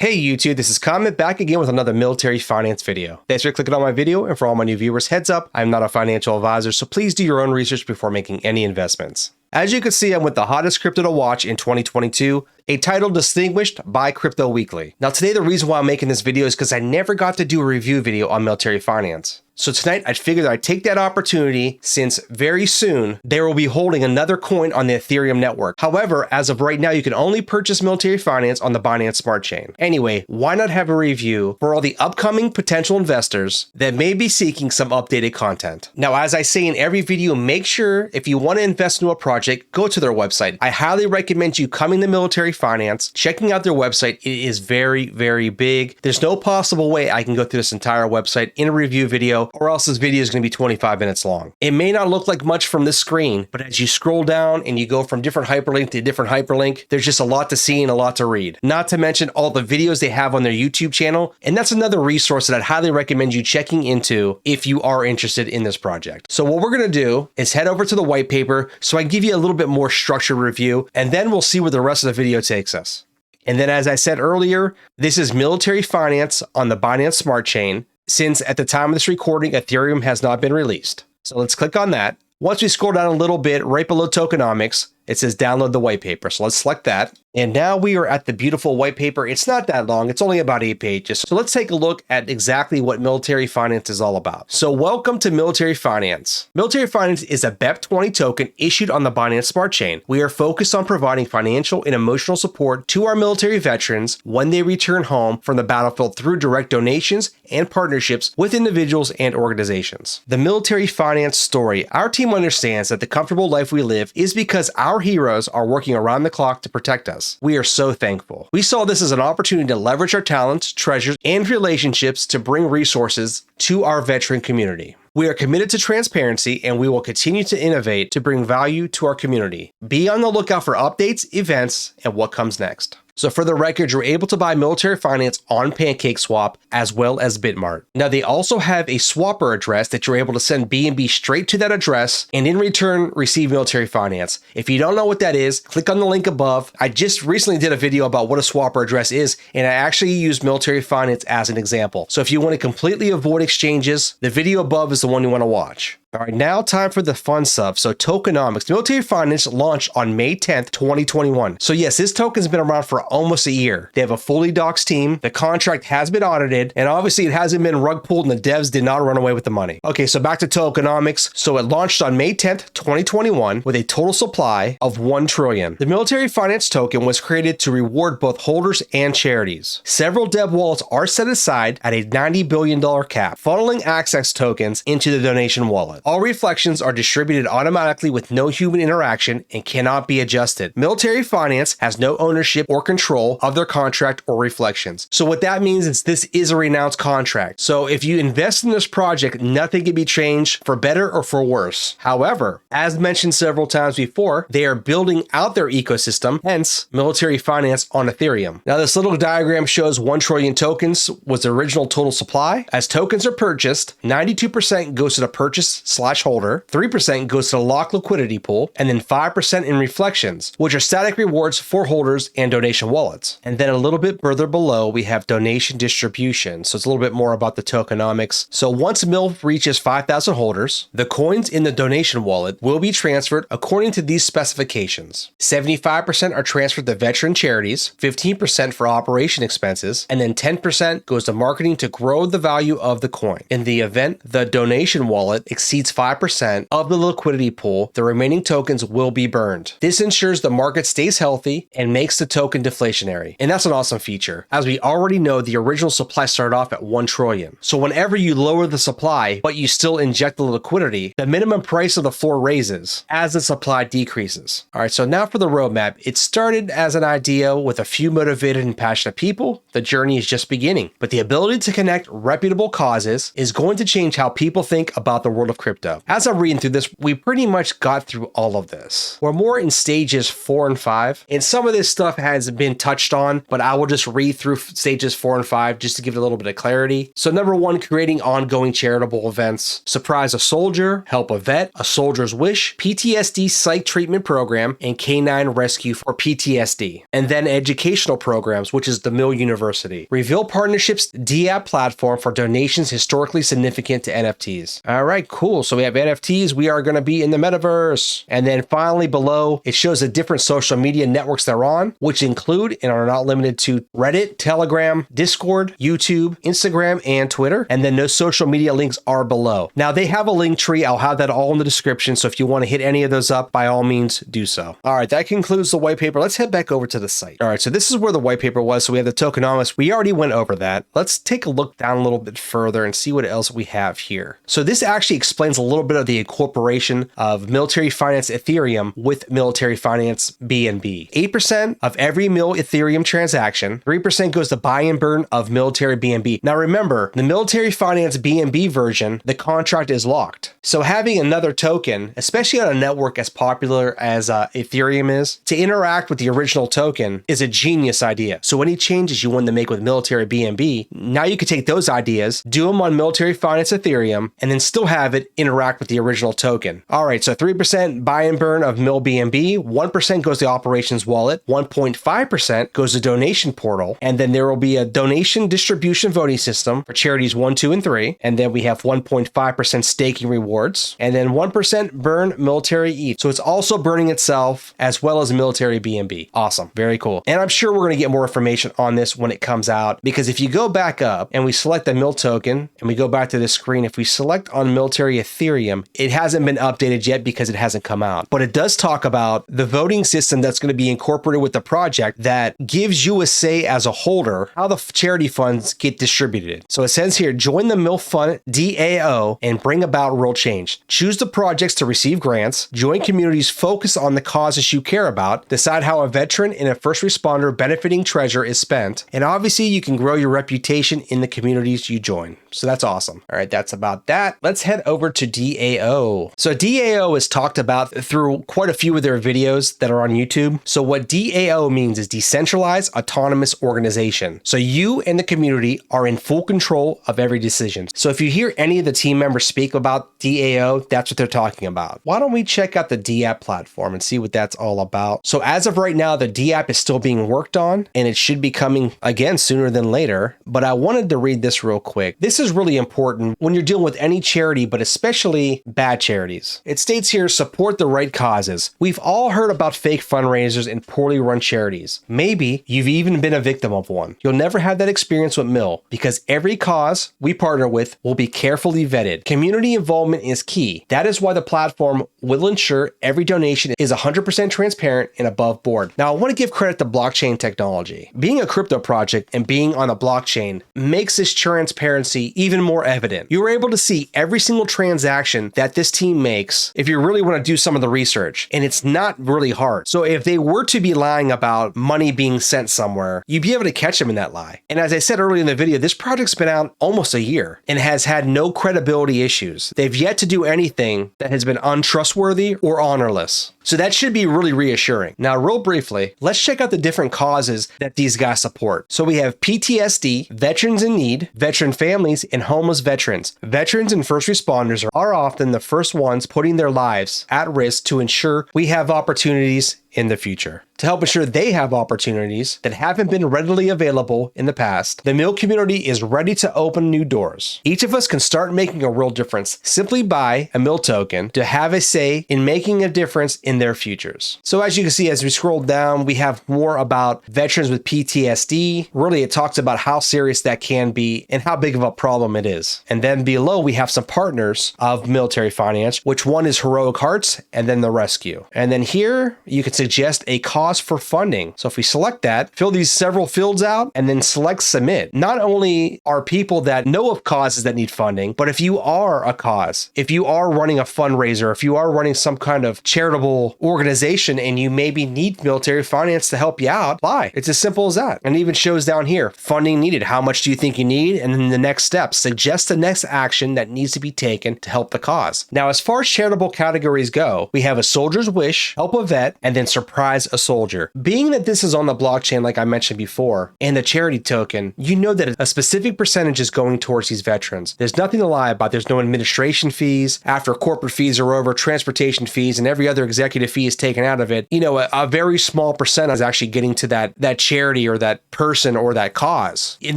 Hey YouTube, this is Comet back again with another military finance video. Thanks for clicking on my video, and for all my new viewers, heads up, I'm not a financial advisor, so please do your own research before making any investments. As you can see, I'm with the hottest crypto to watch in 2022, a title distinguished by CryptoWeekly. Now today the reason why I'm making this video is because I never got to do a review video on military finance. So tonight I figured I'd take that opportunity since very soon they will be holding another coin on the Ethereum network. However, as of right now, you can only purchase military finance on the Binance Smart Chain. Anyway, why not have a review for all the upcoming potential investors that may be seeking some updated content. Now, as I say in every video, make sure if you want to invest into a project, go to their website. I highly recommend you coming to military finance, checking out their website. It is very, very big. There's no possible way I can go through this entire website in a review video, or else this video is going to be 25 minutes long. It may not look like much from this screen, but as you scroll down and you go from different hyperlink to different hyperlink, there's just a lot to see and a lot to read. Not to mention all the videos they have on their YouTube channel, and that's another resource that I'd highly recommend you checking into if you are interested in this project. So what we're going to do is head over to the white paper so I can give you a little bit more structured review, and then we'll see where the rest of the video takes us. And then, as I said earlier, this is military finance on the Binance Smart Chain, since at the time of this recording, Ethereum has not been released. So let's click on that. Once we scroll down a little bit, right below Tokenomics, it says download the white paper. So let's select that. And now we are at the beautiful white paper. It's not that long. It's only about 8 pages. So let's take a look at exactly what military finance is all about. So welcome to military finance. Military finance is a BEP20 token issued on the Binance Smart Chain. We are focused on providing financial and emotional support to our military veterans when they return home from the battlefield through direct donations and partnerships with individuals and organizations. The military finance story. Our team understands that the comfortable life we live is because our heroes are working around the clock to protect us. We are so thankful. We saw this as an opportunity to leverage our talents, treasures, and relationships to bring resources to our veteran community. We are committed to transparency, and we will continue to innovate to bring value to our community. Be on the lookout for updates, events, and what comes next. So for the record, you're able to buy military finance on PancakeSwap as well as Bitmart. Now they also have a swapper address that you're able to send BNB straight to that address and in return receive military finance. If you don't know what that is, click on the link above. I just recently did a video about what a swapper address is, and I actually used military finance as an example. So if you want to completely avoid exchanges, the video above is the one you want to watch. All right, now time for the fun stuff. So Tokenomics. Military finance launched on May 10th, 2021. So yes, this token's been around for almost a year. They have a fully doxed team. The contract has been audited, and obviously it hasn't been rug pulled, and the devs did not run away with the money. Okay, so back to Tokenomics. So it launched on May 10th, 2021 with a total supply of 1 trillion. The military finance token was created to reward both holders and charities. Several dev wallets are set aside at a $90 billion cap, funneling access tokens into the donation wallet. All reflections are distributed automatically with no human interaction and cannot be adjusted. Military finance has no ownership or control of their contract or reflections. So what that means is this is a renounced contract. So if you invest in this project, nothing can be changed for better or for worse. However, as mentioned several times before, they are building out their ecosystem, hence military finance on Ethereum. Now this little diagram shows 1 trillion tokens was the original total supply. As tokens are purchased, 92% goes to the purchase/holder, 3% goes to the locked liquidity pool, and then 5% in reflections, which are static rewards for holders and donation wallets. And then a little bit further below, we have donation distribution. So it's a little bit more about the tokenomics. So once MILF reaches 5,000 holders, the coins in the donation wallet will be transferred according to these specifications. 75% are transferred to veteran charities, 15% for operation expenses, and then 10% goes to marketing to grow the value of the coin. In the event the donation wallet exceeds 5% of the liquidity pool, the remaining tokens will be burned. This ensures the market stays healthy and makes the token deflationary. And that's an awesome feature. As we already know, the original supply started off at 1 trillion. So whenever you lower the supply, but you still inject the liquidity, the minimum price of the floor raises as the supply decreases. All right, so now for the roadmap. It started as an idea with a few motivated and passionate people. The journey is just beginning, but the ability to connect reputable causes is going to change how people think about the world of crypto. crypto. As I'm reading through this, we pretty much got through all of this. We're more in stages 4 and 5, and some of this stuff has been touched on, but I will just read through stages 4 and 5 just to give it a little bit of clarity. So number 1, creating ongoing charitable events. Surprise a soldier, help a vet, a soldier's wish, PTSD psych treatment program, and canine rescue for PTSD. And then educational programs, which is the Mill University. Reveal partnerships DApp platform for donations historically significant to NFTs. All right, cool. So we have NFTs. We are going to be in the metaverse. And then finally below, it shows the different social media networks they're on, which include and are not limited to Reddit, Telegram, Discord, YouTube, Instagram, and Twitter. And then those social media links are below. Now they have a link tree. I'll have that all in the description. So if you want to hit any of those up, by all means, do so. All right, that concludes the white paper. Let's head back over to the site. All right, so this is where the white paper was. So we have the tokenomics. We already went over that. Let's take a look down a little bit further and see what else we have here. So this actually explains a little bit of the incorporation of military finance Ethereum with military finance BNB. 8% of every mil Ethereum transaction, 3% goes to buy and burn of military BNB. Now remember, the military finance BNB version, the contract is locked. So having another token, especially on a network as popular as Ethereum is, to interact with the original token is a genius idea. So any changes you want to make with military BNB, now you can take those ideas, do them on military finance Ethereum, and then still have it interact with the original token. All right, so 3% buy and burn of mil BNB, 1% goes to operations wallet, 1.5% goes to donation portal, and then there will be a donation distribution voting system for charities 1, 2, and 3, and then we have 1.5% staking rewards, and then 1% burn military ETH. So it's also burning itself as well as military BNB. Awesome, very cool. And I'm sure we're going to get more information on this when it comes out, because if you go back up and we select the mil token and we go back to the screen, if we select on military Ethereum, it hasn't been updated yet because it hasn't come out, but it does talk about the voting system that's going to be incorporated with the project that gives you a say as a holder how the charity funds get distributed. So it says here, join the MIL Fund DAO and bring about real change. Choose the projects to receive grants, join communities focused on the causes you care about, decide how a veteran and a first responder benefiting trezor is spent, and obviously you can grow your reputation in the communities you join. So that's awesome. All right, that's about that. Let's head over to DAO. So DAO is talked about through quite a few of their videos that are on YouTube. So what DAO means is decentralized autonomous organization. So you and the community are in full control of every decision. So if you hear any of the team members speak about DAO, that's what they're talking about. Why don't we check out the DApp platform and see what that's all about? So as of right now, the DApp is still being worked on and it should be coming again sooner than later. But I wanted to read this real quick. This is really important when you're dealing with any charity, but especially bad charities. It states here, support the right causes. We've all heard about fake fundraisers and poorly run charities. Maybe you've even been a victim of one. You'll never have that experience with MIL because every cause we partner with will be carefully vetted. Community involvement is key. That is why the platform will ensure every donation is 100% transparent and above board. Now, I want to give credit to blockchain technology. Being a crypto project and being on a blockchain makes this transparency even more evident. You're able to see every single transaction that this team makes if you really want to do some of the research, and it's not really hard. So if they were to be lying about money being sent somewhere, you'd be able to catch them in that lie. And as I said earlier in the video, this project's been out almost a year and has had no credibility issues. They've yet to do anything that has been untrustworthy or honorless. So that should be really reassuring. Now, real briefly, let's check out the different causes that these guys support. So we have PTSD, veterans in need, veteran families, and homeless veterans. Veterans and first responders are often the first ones putting their lives at risk to ensure we have opportunities in the future. To help ensure they have opportunities that haven't been readily available in the past, the MIL community is ready to open new doors. Each of us can start making a real difference simply by a MIL token to have a say in making a difference in their futures. So as you can see, as we scroll down, we have more about veterans with PTSD. Really, it talks about how serious that can be and how big of a problem it is. And then below, we have some partners of military finance, which one is Heroic Hearts and then the Rescue. And then here, you can see suggest a cause for funding. So if we select that, fill these several fields out, and then select submit. Not only are people that know of causes that need funding, but if you are a cause, if you are running a fundraiser, if you are running some kind of charitable organization and you maybe need military finance to help you out, apply. It's as simple as that. And it even shows down here, funding needed. How much do you think you need? And then the next step, suggest the next action that needs to be taken to help the cause. Now, as far as charitable categories go, we have a soldier's wish, help a vet, and then surprise a soldier. Being that this is on the blockchain, like I mentioned before, and the charity token, you know that a specific percentage is going towards these veterans. There's nothing to lie about. There's no administration fees. After corporate fees are over, transportation fees, and every other executive fee is taken out of it. You know, a very small percent is actually getting to that charity or that person or that cause. In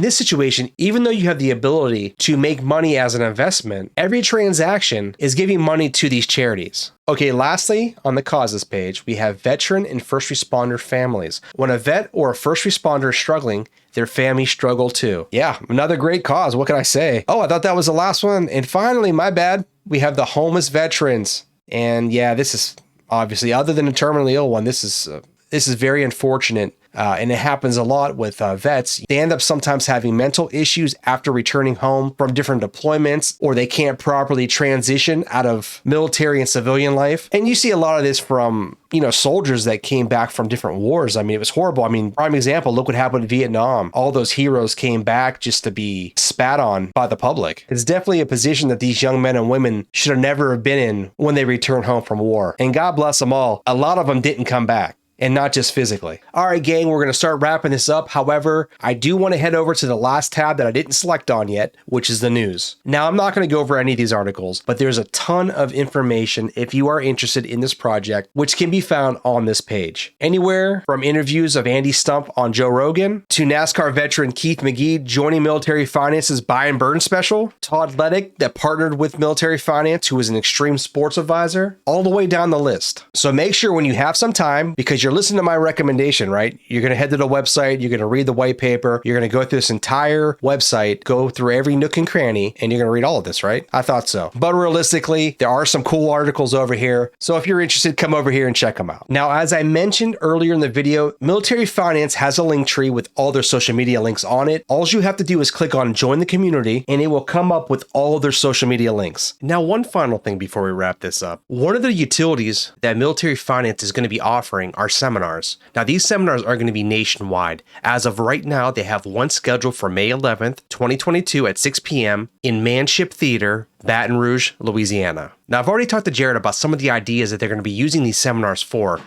this situation, even though you have the ability to make money as an investment, every transaction is giving money to these charities. Okay, lastly, on the causes page, we have veteran and first responder families. When a vet or a first responder is struggling, their families struggle too. Yeah, another great cause. What can I say? Oh, I thought that was the last one. And finally, my bad, we have the homeless veterans. And yeah, this is obviously, other than a terminally ill one, this is very unfortunate. And it happens a lot with vets. They end up sometimes having mental issues after returning home from different deployments, or they can't properly transition out of military and civilian life. And you see a lot of this from, you know, soldiers that came back from different wars. I mean, it was horrible. I mean, prime example, look what happened in Vietnam. All those heroes came back just to be spat on by the public. It's definitely a position that these young men and women should have never have been in when they returned home from war. And God bless them all. A lot of them didn't come back. And not just physically. All right, gang, we're going to start wrapping this up. However, I do want to head over to the last tab that I didn't select on yet, which is the news. Now, I'm not going to go over any of these articles, but there's a ton of information if you are interested in this project, which can be found on this page. Anywhere from interviews of Andy Stump on Joe Rogan, to NASCAR veteran Keith McGee joining Military Finance's buy and burn special, Todd Leddick that partnered with Military Finance, who is an extreme sports advisor, all the way down the list. So make sure when you have some time, because you're listening to my recommendation, right? You're going to head to the website, you're going to read the white paper, you're going to go through this entire website, go through every nook and cranny, and you're going to read all of this, right? I thought so. But realistically, there are some cool articles over here. So if you're interested, come over here and check them out. Now, as I mentioned earlier in the video, Military Finance has a link tree with all their social media links on it. All you have to do is click on join the community and it will come up with all of their social media links. Now, one final thing before we wrap this up. One of the utilities that Military Finance is going to be offering are seminars. Now, these seminars are going to be nationwide. As of right now, they have one scheduled for May 11th, 2022 at 6 p.m. in Manship Theater, Baton Rouge, Louisiana. Now, I've already talked to Jared about some of the ideas that they're going to be using these seminars for.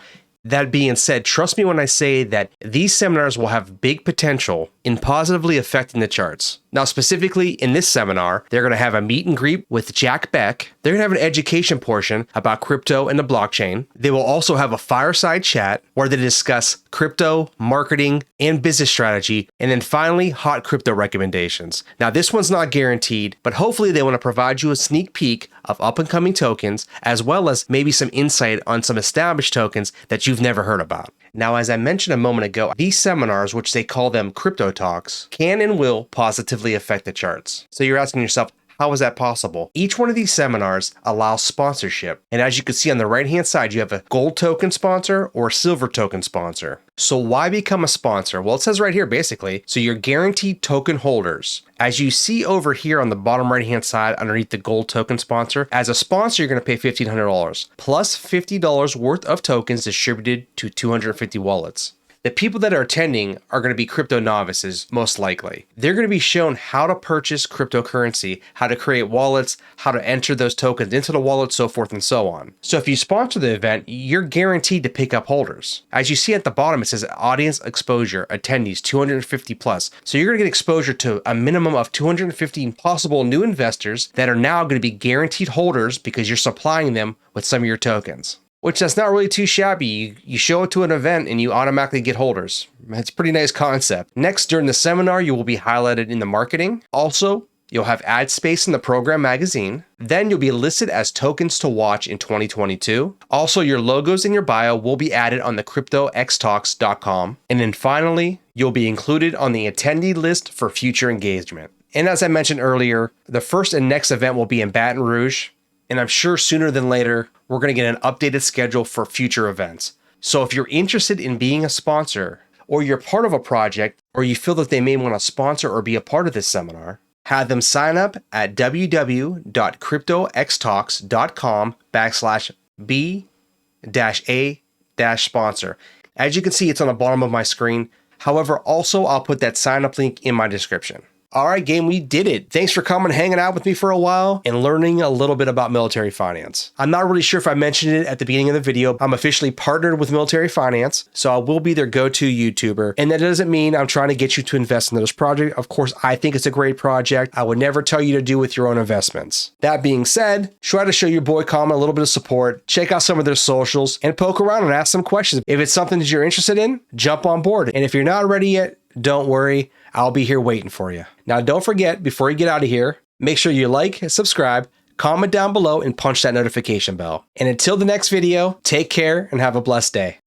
That being said, trust me when I say that these seminars will have big potential in positively affecting the charts. Now, specifically in this seminar, they're going to have a meet and greet with Jack Beck. They're going to have an education portion about crypto and the blockchain. They will also have a fireside chat where they discuss crypto, marketing, and business strategy. And then finally, hot crypto recommendations. Now, this one's not guaranteed, but hopefully they want to provide you a sneak peek of up and coming tokens, as well as maybe some insight on some established tokens that you've never heard about. Now, as I mentioned a moment ago, these seminars, which they call them Crypto Talks, can and will positively affect the charts. So you're asking yourself, how is that possible? Each one of these seminars allows sponsorship. And as you can see on the right-hand side, you have a gold token sponsor or a silver token sponsor. So why become a sponsor? Well, it says right here, basically, so you're guaranteed token holders. As you see over here on the bottom right-hand side underneath the gold token sponsor, as a sponsor, you're going to pay $1,500 plus $50 worth of tokens distributed to 250 wallets. The people that are attending are going to be crypto novices, most likely. They're going to be shown how to purchase cryptocurrency, how to create wallets, how to enter those tokens into the wallet, so forth and so on. So if you sponsor the event, you're guaranteed to pick up holders. As you see at the bottom, it says audience exposure, attendees, 250 plus. So you're going to get exposure to a minimum of 250 possible new investors that are now going to be guaranteed holders because you're supplying them with some of your tokens. Which that's not really too shabby. You show it to an event and you automatically get holders. It's a pretty nice concept. Next, during the seminar, you will be highlighted in the marketing. Also, you'll have ad space in the program magazine. Then you'll be listed as tokens to watch in 2022. Also, your logos in your bio will be added on the CryptoXTalks.com. And then finally, you'll be included on the attendee list for future engagement. And as I mentioned earlier, the first and next event will be in Baton Rouge. And I'm sure sooner than later, we're going to get an updated schedule for future events. So if you're interested in being a sponsor, or you're part of a project, or you feel that they may want to sponsor or be a part of this seminar, have them sign up at www.cryptoxtalks.com/b-a-sponsor. As you can see, it's on the bottom of my screen. However, also I'll put that sign up link in my description. All right, gang, we did it. Thanks for coming and hanging out with me for a while and learning a little bit about military finance. I'm not really sure if I mentioned it at the beginning of the video. I'm officially partnered with Military Finance, so I will be their go-to YouTuber. And that doesn't mean I'm trying to get you to invest in this project. Of course, I think it's a great project. I would never tell you to do with your own investments. That being said, try to show your boy Kama a little bit of support, check out some of their socials, and poke around and ask some questions. If it's something that you're interested in, jump on board. And if you're not ready yet, don't worry, I'll be here waiting for you. Now, don't forget, before you get out of here, make sure you like, subscribe, comment down below, and punch that notification bell. And until the next video, take care and have a blessed day.